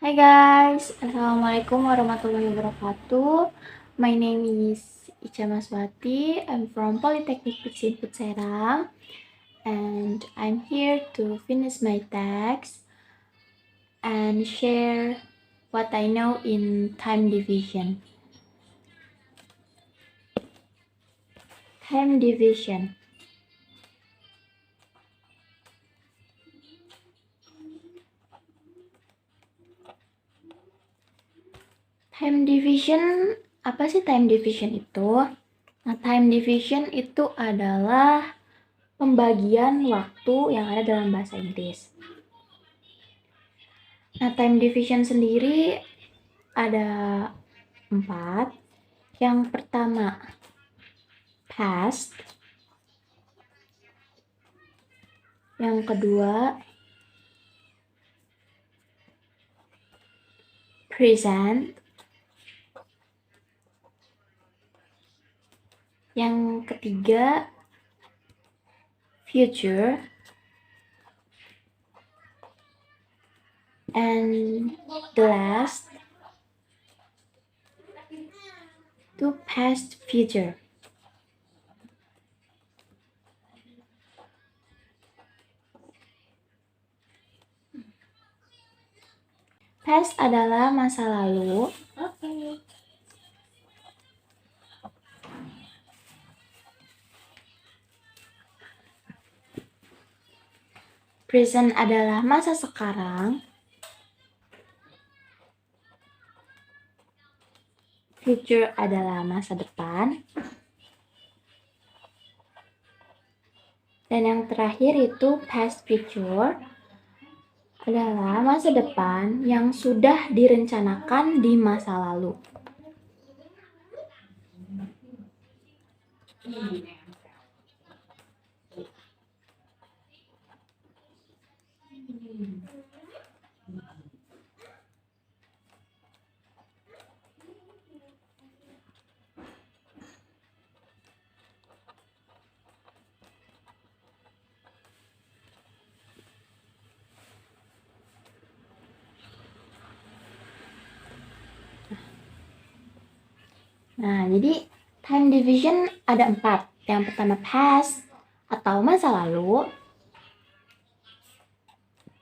Hai guys, Assalamualaikum warahmatullahi wabarakatuh. My name is Ica Maswati. I'm from Polytechnic Input Serang, and I'm here to finish my text and share what I know in time division. Time division. Time division, apa sih time division itu? Nah, time division itu adalah pembagian waktu yang ada dalam bahasa Inggris. Nah, time division sendiri ada 4. Yang pertama, past. Yang kedua, present. Yang ketiga, future. And the last, to past future. Past adalah masa lalu. Present adalah masa sekarang. Future adalah masa depan. Dan yang terakhir itu past future adalah masa depan yang sudah direncanakan di masa lalu. Nah, jadi time division ada 4. Yang pertama past atau masa lalu.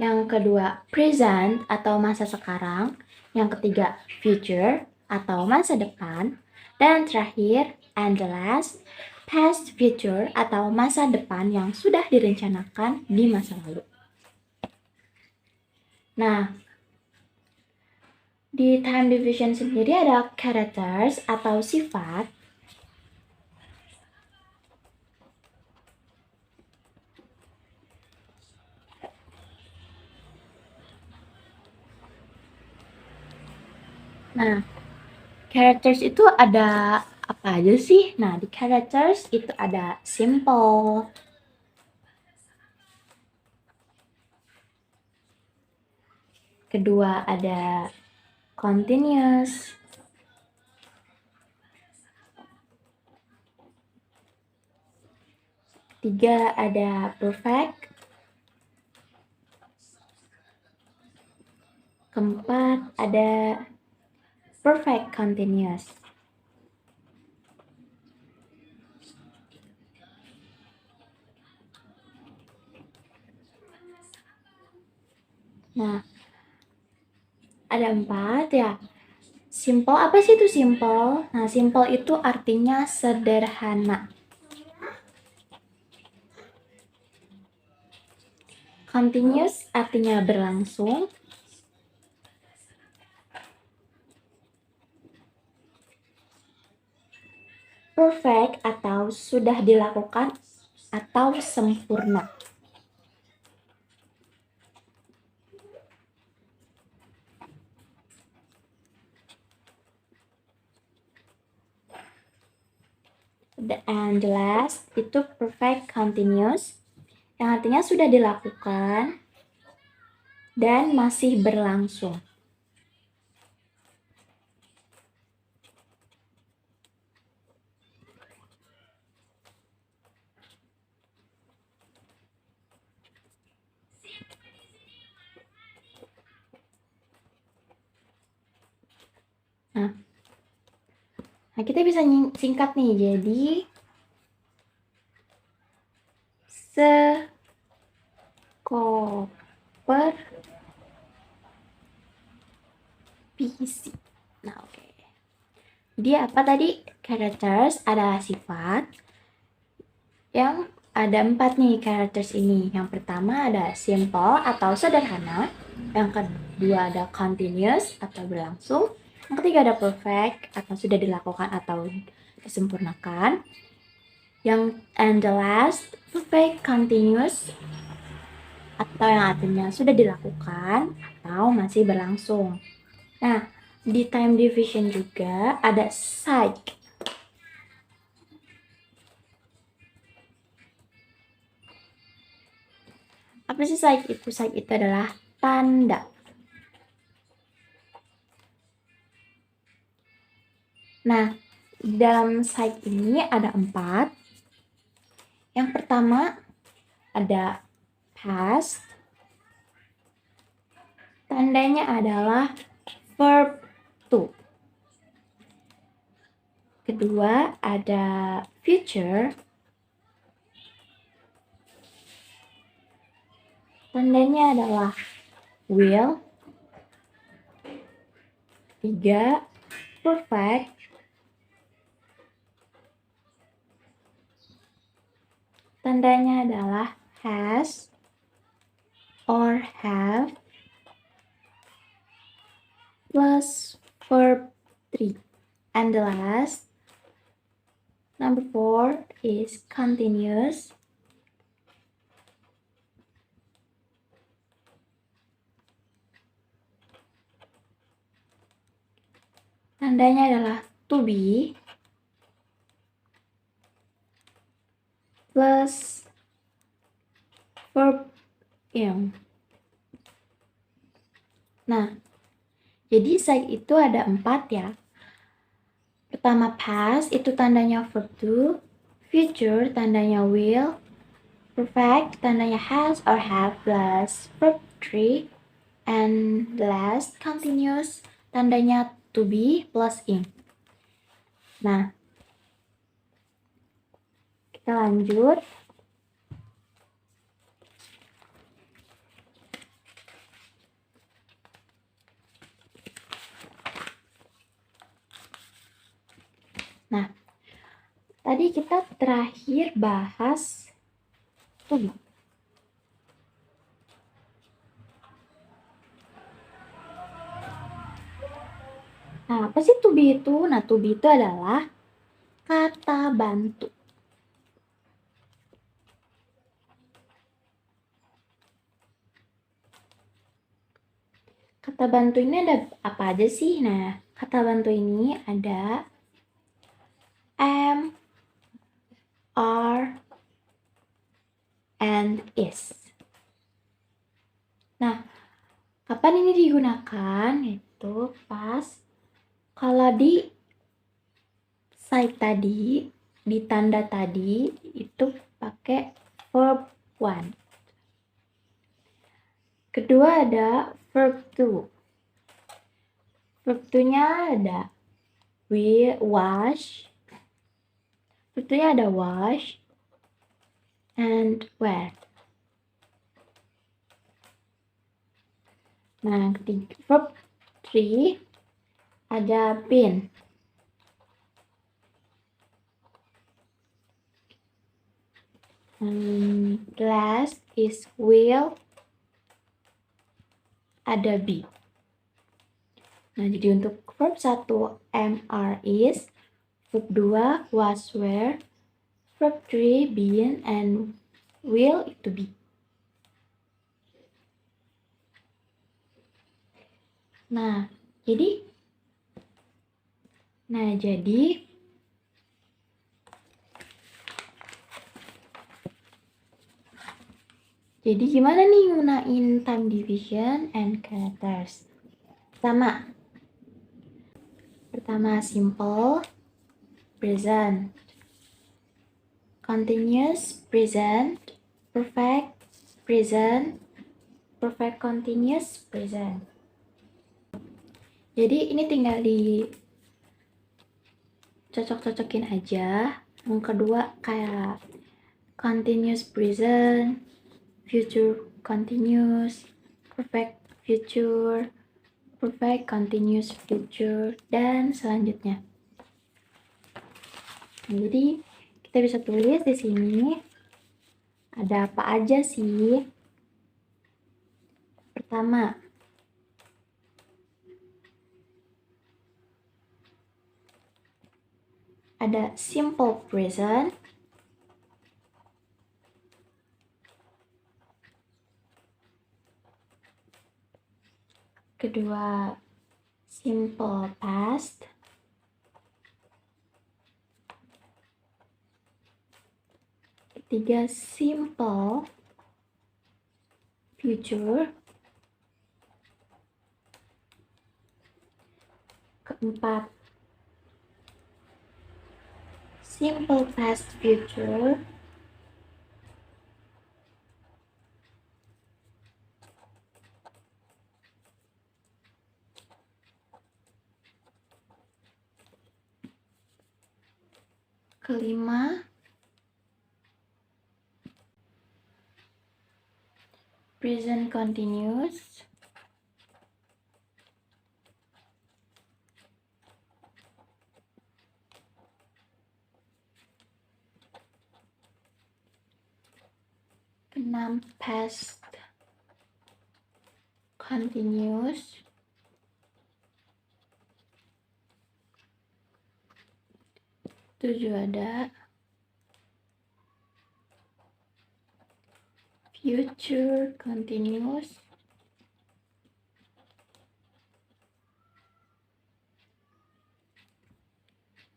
Yang kedua present atau masa sekarang. Yang ketiga future atau masa depan. Dan terakhir and the last, past future atau masa depan yang sudah direncanakan di masa lalu. Nah, di time division sendiri ada characters atau sifat. Nah, characters itu ada apa aja sih? Nah, di characters itu ada simple, kedua ada continuous, ketiga ada perfect, keempat ada perfect continuous. Nah, ada 4 ya. Simple, apa sih itu simple? Nah, simple itu artinya sederhana. Continuous artinya berlangsung. Perfect atau sudah dilakukan atau sempurna. And the last itu perfect continuous, yang artinya sudah dilakukan dan masih berlangsung. Nah, kita bisa singkat nih, jadi sekoper PC. Nah, oke. Jadi apa tadi? Characters adalah sifat yang ada 4 nih characters ini. Yang pertama ada simple atau sederhana. Yang kedua ada continuous atau berlangsung. Yang ketiga ada perfect atau sudah dilakukan atau disempurnakan. And the last, perfect continuous atau yang artinya sudah dilakukan atau masih berlangsung. Nah, di time division juga ada psych. Apa sih psych itu? Psych itu adalah tanda. Nah, dalam psych ini ada 4. Yang pertama ada past. Tandanya adalah verb to. Kedua ada future. Tandanya adalah will. 3 perfect. Tandanya adalah has or have plus verb 3. And the last, number 4 is continuous. Tandanya adalah to be plus verb ing. Nah, jadi psych itu ada 4 ya. Pertama past itu tandanya verb to, future tandanya will, perfect tandanya has or have plus verb 3, and last continuous tandanya to be plus ing. Nah, kita lanjut. Nah, tadi kita terakhir bahas to be. Nah, apa sih to be itu? Nah, to be itu adalah kata bantu. Kata bantu ini ada apa aja sih? Nah, kata bantu ini ada am, are, and is. Nah, kapan ini digunakan? Itu pas kalau di site tadi, di tanda tadi, itu pakai verb 1. Kedua ada verb 2. Verb 2-nya ada wash. Verb 2-nya ada wash and wear. Nah, ketiga, verb 3 ada been. Last is will, ada be. Nah, jadi untuk verb 1 am, are, is, verb 2 was, were, verb 3 been, and will itu be. Nah, jadi gimana nih gunain time division and characters? Pertama simple, present. Continuous, present. Perfect, present. Perfect continuous, present. Jadi ini tinggal cocok-cocokin aja. Yang kedua kayak continuous present, future continuous, perfect future, perfect continuous future, dan selanjutnya. Nah, jadi kita bisa tulis di sini ada apa aja sih? Pertama, ada simple present. Kedua, simple past. Ketiga, simple future. Keempat, simple past future. Kelima, present continuous. Keenam, past continuous. Tujuh ada future continuous.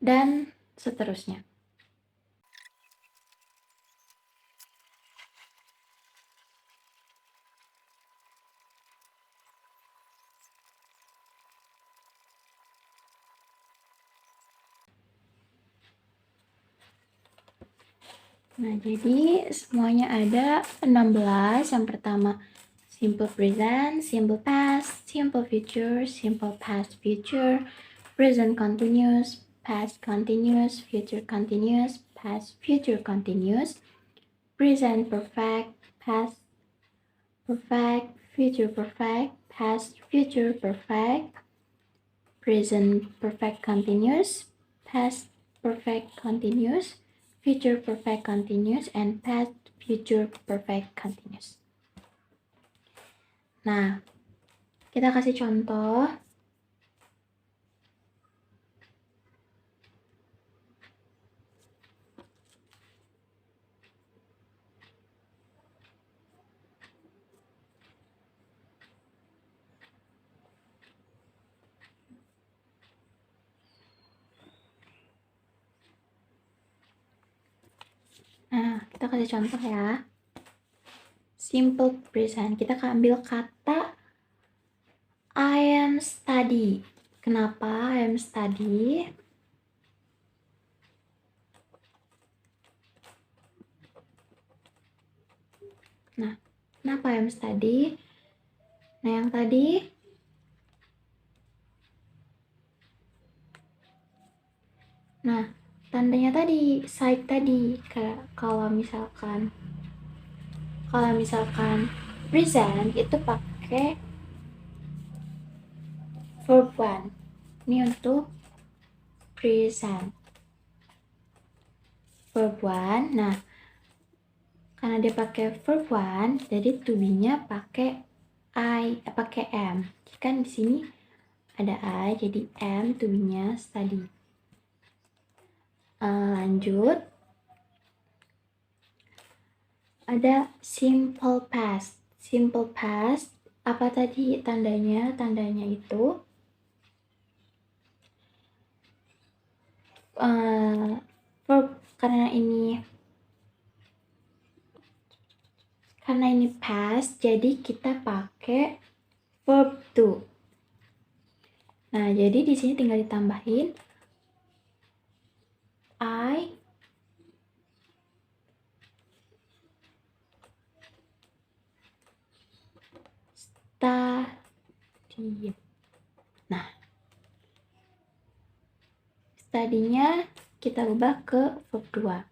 Dan seterusnya. Nah, jadi semuanya ada 16. Yang pertama, simple present, simple past, simple future, simple past future, present continuous, past continuous, future continuous, past future continuous, present perfect, past perfect, future perfect, past future perfect, present perfect continuous, past perfect continuous, future perfect continuous, and past future perfect continuous. Nah, kita kasih contoh. Nah, kita kasih contoh ya. Simple present. Kita akan ambil kata I am study. Kenapa I am study? Nah, kenapa I am study? Nah, yang tadi tandanya tadi, side tadi, kayak kalau misalkan present itu pakai verb one. Ini untuk present. Verb one. Nah, karena dia pakai verb one, jadi to be-nya pakai pakai am. Kan di sini ada I, jadi am, to be-nya study. Lanjut. Ada simple past. Simple past, apa tadi tandanya? Tandanya itu verb, karena ini past, jadi kita pakai verb to. Nah, jadi di sini tinggal ditambahin I study. Nah, Tadinya kita ubah ke verb 2.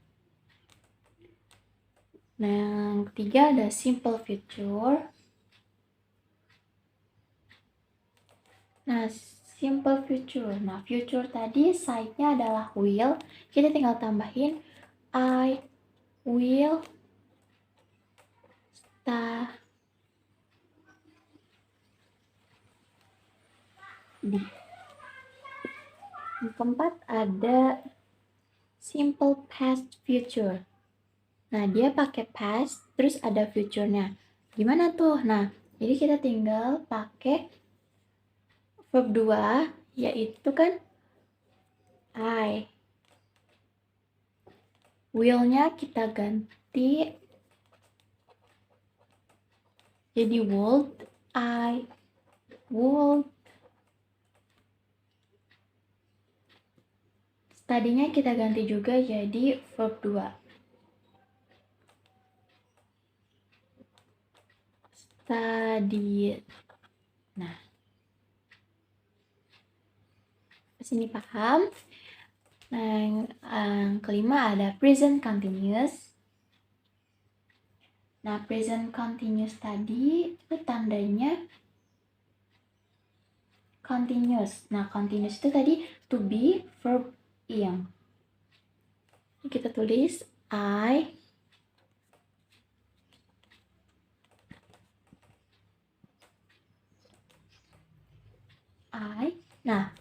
Nah, yang ketiga ada simple future. Nah, simple future. Nah, future tadi side-nya adalah will. Kita tinggal tambahin I will study. Yang keempat ada simple past future. Nah, dia pakai past, terus ada future-nya. Gimana tuh? Nah, jadi kita tinggal pakai verb 2, yaitu kan I. Will-nya kita ganti jadi would. I would. Tadinya kita ganti juga jadi verb 2. Study. Nah, sini paham? Nah, yang kelima ada present continuous. Nah, present continuous tadi itu tandanya continuous. Nah, continuous itu tadi to be verb ing. Kita tulis I Nah,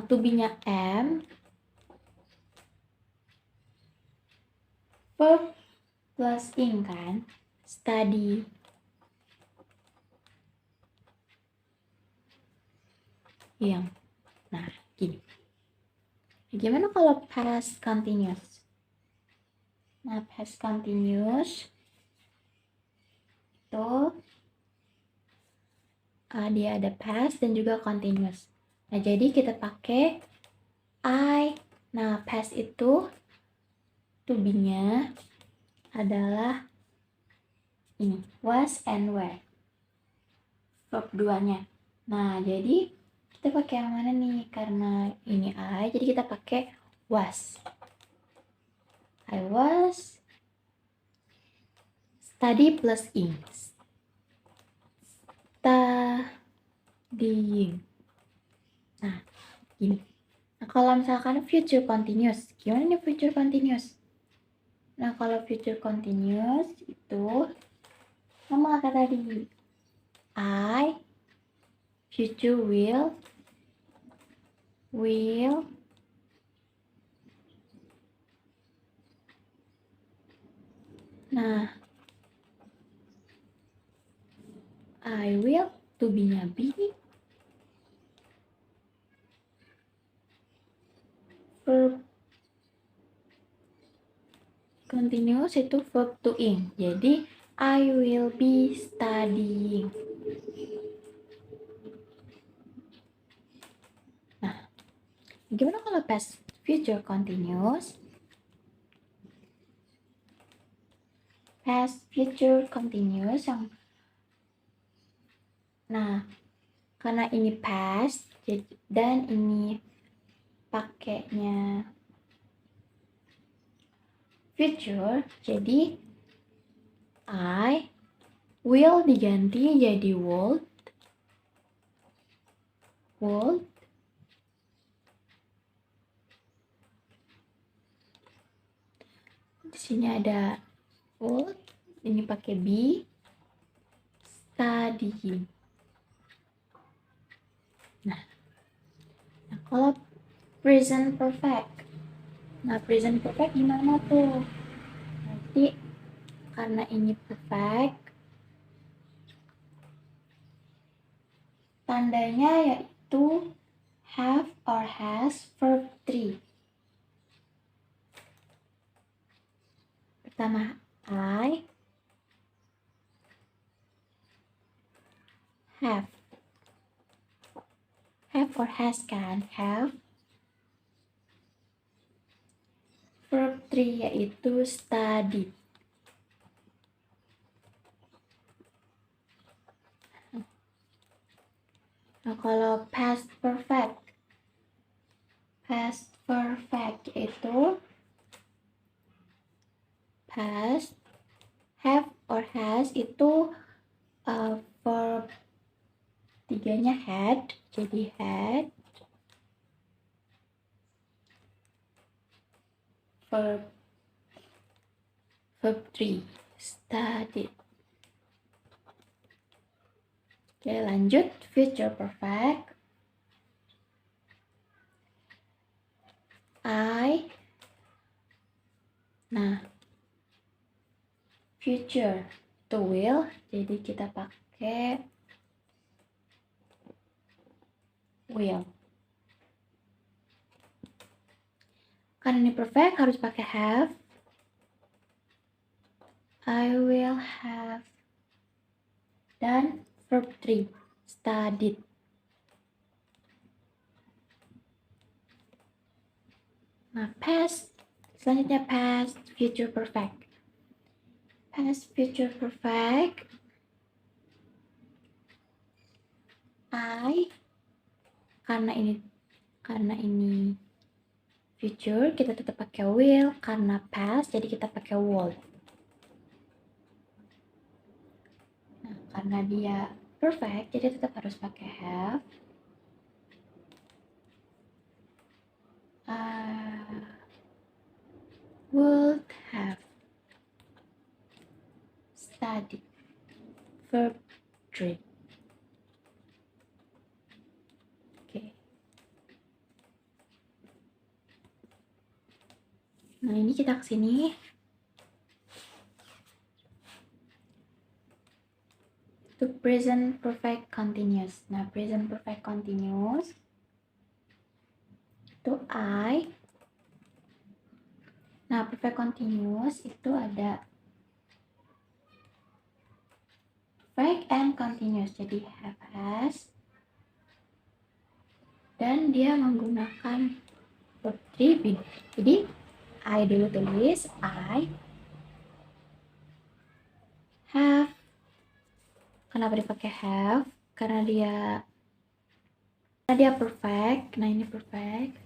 to be-nya am, verb plus ing kan, study. Yang, nah gini. Gimana kalau past continuous? Nah, past continuous itu dia ada past dan juga continuous. Nah, jadi kita pakai I. Nah, past itu to be-nya adalah ini, was and were. Verb 2-nya. Nah, jadi kita pakai yang mana nih? Karena ini I, jadi kita pakai was. I was study plus ing. Studying. Nah, gini. Nah, kalau misalkan future continuous, gimana nih future continuous? Nah, kalau future continuous itu sama kayak tadi. I, future will, nah, I will, to be-nya be, verb continuous itu verb to ing. Jadi, I will be studying. Nah, gimana kalau past future continuous? Past future continuous yang, nah, karena ini past dan ini pakainya future, jadi I will diganti jadi would. Di sini ada would, ini pakai be, studying. Nah, kalau present perfect. Nah, present perfect gimana tuh? Nanti karena ini perfect, tandanya yaitu have or has verb 3. Pertama, I have. Have or has kan? Have. Verb 3 yaitu study. Nah, kalau past perfect. Past perfect itu past, have or has itu verb tiganya had, jadi had. Verb 3 studied. Oke, lanjut future perfect. I. Nah, future itu will, jadi kita pakai will. Karena ini perfect harus pakai have. I will have. Dan verb 3 studied. Nah, past, selanjutnya past future perfect. Past future perfect. I, karena ini future, kita tetap pakai will. Karena past, jadi kita pakai would. Nah, karena dia perfect, jadi tetap harus pakai have. Would have studied. Verb 3. Oke. Nah, ini kita kesini. To present perfect continuous. Nah, present perfect continuous itu I. Nah, perfect continuous itu ada perfect and continuous. Jadi have, has. Dan dia menggunakan verb 3 be. Jadi I dulu tulis I have. Kenapa dipakai have? Karena dia perfect. Nah, ini perfect.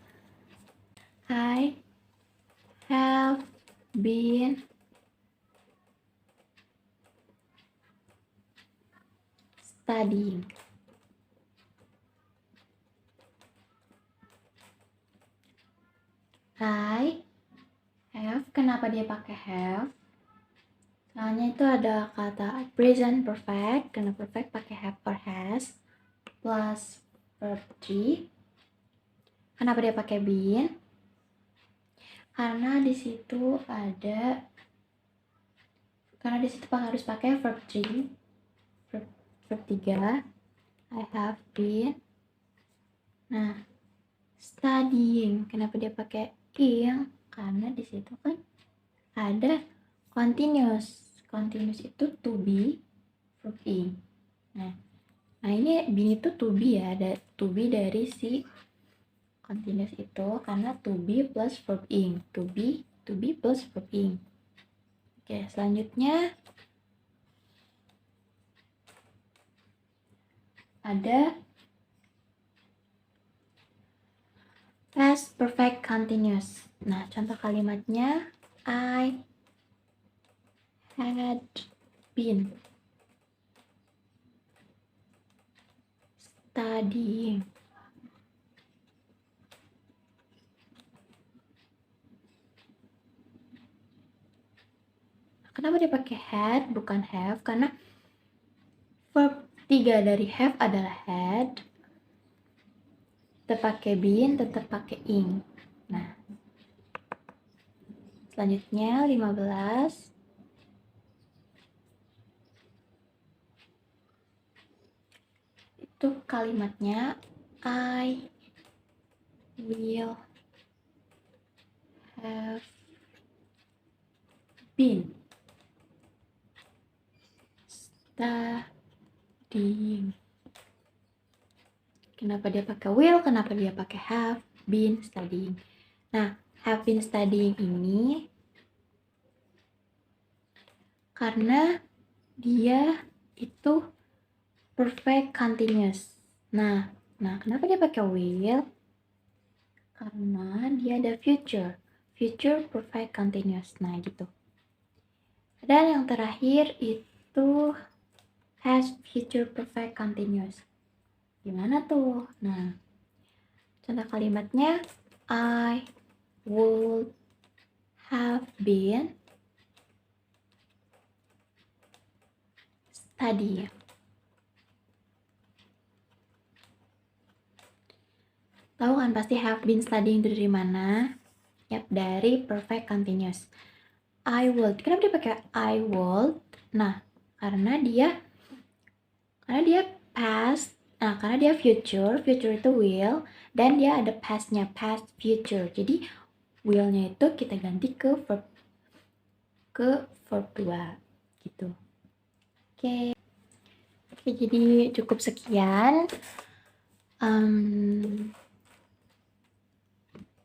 I have been studying. I have. Kenapa dia pakai have? Soalnya itu ada kata present perfect. Karena perfect pakai have or has plus verb 3. Kenapa dia pakai been? Karena di situ harus pakai verb 3. Verb 3. I have been. Nah, studying. Kenapa dia pakai ing? Karena di situ kan ada continuous. Continuous itu to be, verb ing. Nah ini been itu to be ya. Ada to be dari si continuous itu karena to be plus verb ing. To be plus verb ing. Oke, selanjutnya ada past perfect continuous. Nah, contoh kalimatnya I had been studying. Kenapa dia pakai had bukan have? Karena verb 3 dari have adalah had. Tetap pakai been, tetap pakai ing. Nah, selanjutnya 15. Itu kalimatnya I will have been studying. Kenapa dia pakai will? Kenapa dia pakai have been studying? Nah, have been studying ini karena dia itu perfect continuous. Nah, kenapa dia pakai will? karena dia ada future perfect continuous. Nah gitu. Dan yang terakhir itu has future perfect continuous. Gimana tuh? Nah, contoh kalimatnya I would have been studying. Tahu kan pasti have been studying dari mana? Yap, dari perfect continuous. I would. Kenapa dia pakai I would? Nah, karena dia past. Nah, karena dia future itu will, dan dia ada pastnya, past future. Jadi will-nya itu kita ganti ke verb 2 gitu. Oke, jadi cukup sekian.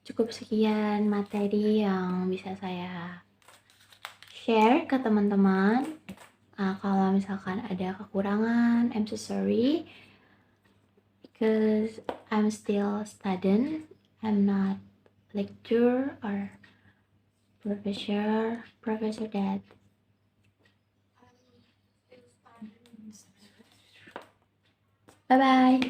Cukup sekian materi yang bisa saya share ke teman-teman. Kalau misalkan ada kekurangan, I'm so sorry because I'm still student. I'm not lecturer or professor that. Bye bye.